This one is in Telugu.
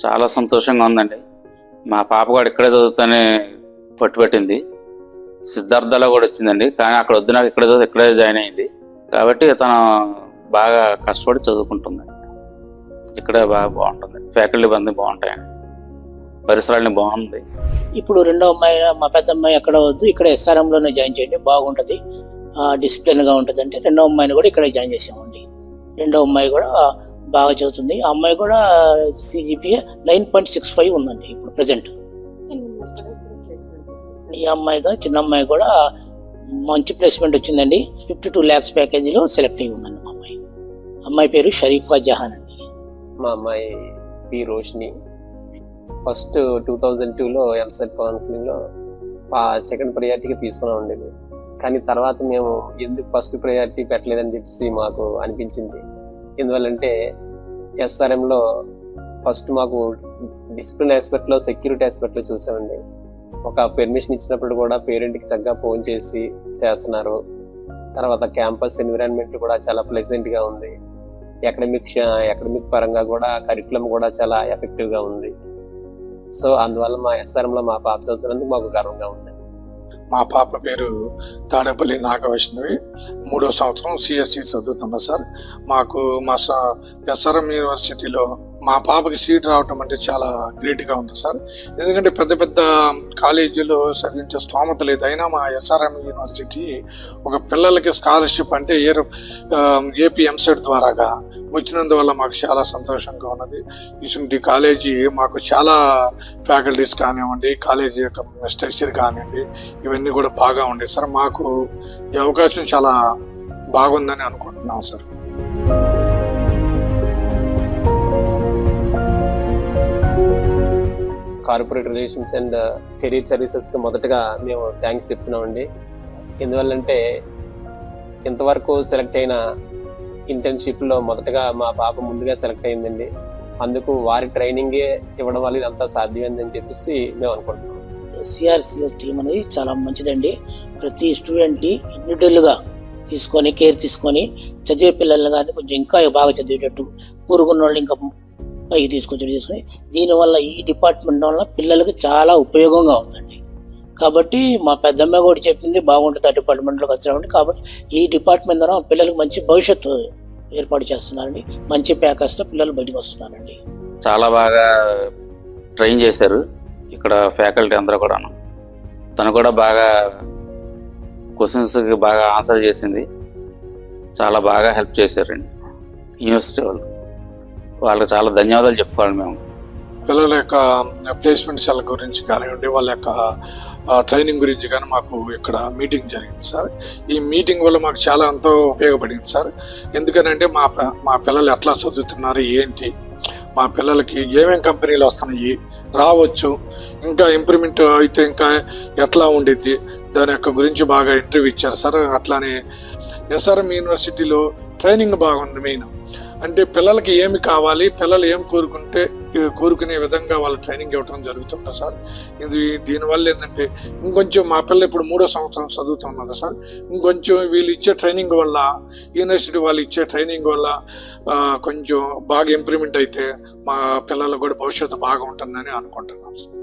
చాలా సంతోషంగా ఉందండి. మా పాప కూడా ఇక్కడే చదువుతానే పట్టుబట్టింది. సిద్ధార్థలో కూడా వచ్చిందండి, కానీ అక్కడ వద్దు, నాకు ఇక్కడే జాయిన్ అయింది. కాబట్టి తను బాగా కష్టపడి చదువుకుంటుంది. ఇక్కడే బాగా బాగుంటుంది, ఫ్యాకల్టీ బంది బాగుంటాయండి, పరిసరాలని బాగుంది. ఇప్పుడు రెండో అమ్మాయి, మా పెద్ద అమ్మాయి ఎక్కడ వద్దు, ఇక్కడ SRMలోనే జాయిన్ చేయండి, బాగుంటుంది, డిసిప్లిన్గా ఉంటుంది అంటే రెండో అమ్మాయిని కూడా ఇక్కడే జాయిన్ చేసామండి. రెండో అమ్మాయి కూడా బాగా చదువుతుంది. ఆ అమ్మాయి కూడా CGPA 9.65 ఉందండి ఇప్పుడు ప్రజెంట్. ఈ అమ్మాయి కూడా, చిన్న అమ్మాయి కూడా మంచి ప్లేస్మెంట్ వచ్చిందండి. 52 lakhs ప్యాకేజీలో సెలెక్ట్ అయ్యి ఉందండి మా అమ్మాయి. అమ్మాయి పేరు షరీఫా జహాన్ అండి. మా అమ్మాయి పి రోషిని. ఫస్ట్ 2002లో ఎంసెట్ కౌన్సిలింగ్లో సెకండ్ ప్రయారిటీగా తీసుకున్నాం ఉండేది. కానీ తర్వాత మేము ఎందుకు ఫస్ట్ ప్రయారిటీ పెట్టలేదని చెప్పేసి మాకు అనిపించింది. ఎందువల్లంటే SRMలో ఫస్ట్ మాకు డిసిప్లిన్ ఆస్పెక్ట్లో, సెక్యూరిటీ ఆస్పెక్ట్లో చూసామండి. ఒక పెర్మిషన్ ఇచ్చినప్పుడు కూడా పేరెంట్కి చక్కగా ఫోన్ చేసి చేస్తున్నారు. తర్వాత క్యాంపస్ ఎన్విరాన్మెంట్ కూడా చాలా ప్లెజెంట్గా ఉంది. అకాడమిక్ పరంగా కూడా కరికులం కూడా చాలా ఎఫెక్టివ్గా ఉంది. సో అందువల్ల మా SRMలో మా పాప చదువుతున్నందుకు మాకు గర్వంగా ఉంది. మా పాప పేరు తాడేపల్లి నాగవైష్ణవి, 3వ సంవత్సరం CSE చదువుతున్నా సార్. మాకు మా SRM యూనివర్సిటీలో మా పాపకి సీట్ రావటం అంటే చాలా గ్రేట్గా ఉంది సార్. ఎందుకంటే పెద్ద పెద్ద కాలేజీలో చదివించే స్తోమత లేదు. అయినా మా SRM యూనివర్సిటీ ఒక పిల్లలకి స్కాలర్షిప్ అంటే AP ఎంసెట్ ద్వారాగా వచ్చినందువల్ల మాకు చాలా సంతోషంగా ఉన్నది. ఇటువంటి కాలేజీ మాకు చాలా ఫ్యాకల్టీస్ కానివ్వండి, కాలేజీ యొక్క స్ట్రక్చర్ కానివ్వండి, ఇవన్నీ కూడా బాగా ఉండేవి సార్. మాకు ఈ అవకాశం చాలా బాగుందని అనుకుంటున్నాం sir. Corporate relations and career సర్వీసెస్కి మొదటగా మేము థ్యాంక్స్ చెప్తున్నామండి. ఎందువల్లంటే ఇంతవరకు సెలెక్ట్ అయిన ఇంటర్న్షిప్లో మొదటగా మా పాప ముందుగా సెలెక్ట్ అయిందండి. అందుకు వారి ట్రైనింగే ఇవ్వడం వల్ల ఇదంతా సాధ్యమైందని చెప్పేసి మేము అనుకుంటున్నాం. SCRCS టీం అనేది చాలా మంచిదండి. ప్రతి స్టూడెంట్ని ఇండివిజువల్గా తీసుకొని కేర్ తీసుకొని చదివే పిల్లల్ని కానీ కొంచెం ఇంకా బాగా చదివేటట్టు, ఊరుకున్న వాళ్ళు ఇంకా పైకి తీసుకొని దీనివల్ల ఈ డిపార్ట్మెంట్ వల్ల పిల్లలకి చాలా ఉపయోగంగా ఉందండి. కాబట్టి మా పెద్దమ్మ కూడా చెప్పింది బాగుంటుంది ఆ డిపార్ట్మెంట్లోకి వచ్చినామండి. కాబట్టి ఈ డిపార్ట్మెంట్ ద్వారా పిల్లలకు మంచి భవిష్యత్తు ఏర్పాటు చేస్తున్నారండి. మంచి ప్యాకేజ్తో పిల్లలు బయటకు వస్తున్నారండి. చాలా బాగా ట్రైన్ చేశారు ఇక్కడ ఫ్యాకల్టీ అందరూ కూడా. తను కూడా బాగా క్వశ్చన్స్కి బాగా ఆన్సర్ చేసింది. చాలా బాగా హెల్ప్ చేశారండి యూనివర్సిటీ వాళ్ళు. వాళ్ళకి చాలా ధన్యవాదాలు చెప్పుకోవాలి మేము. పిల్లల యొక్క ప్లేస్మెంట్ సెల్ గురించి కానివ్వండి, వాళ్ళ యొక్క ట్రైనింగ్ గురించి కానీ మాకు ఇక్కడ మీటింగ్ జరిగింది సార్. ఈ మీటింగ్ వల్ల మాకు చాలా ఎంతో ఉపయోగపడింది సార్. ఎందుకనంటే మా పిల్లలు ఎట్లా చదువుతున్నారు, ఏంటి, మా పిల్లలకి ఏమేమి కంపెనీలు వస్తున్నాయి, రావచ్చు, ఇంకా ఇంప్రూవ్మెంట్ అయితే ఇంకా ఎట్లా ఉండేది, దాని యొక్క గురించి బాగా ఇంటర్వ్యూ ఇచ్చారు సార్. అట్లానే SRM యూనివర్సిటీలో ట్రైనింగ్ బాగుంది. మెయిన్ అంటే పిల్లలకి ఏమి కావాలి, పిల్లలు ఏం కోరుకునే విధంగా వాళ్ళ ట్రైనింగ్ ఇవ్వడం జరుగుతుంది సార్. దీనివల్ల ఏంటంటే ఇంకొంచెం మా పిల్ల ఇప్పుడు 3వ సంవత్సరం చదువుతున్నది సార్. ఇంకొంచెం వీళ్ళు ఇచ్చే ట్రైనింగ్ వల్ల, యూనివర్సిటీ వాళ్ళు ఇచ్చే ట్రైనింగ్ వల్ల కొంచెం బాగా ఇంప్రూవ్మెంట్ అయితే మా పిల్లలకు కూడా భవిష్యత్తు బాగా ఉంటుందని అనుకుంటున్నాం సార్.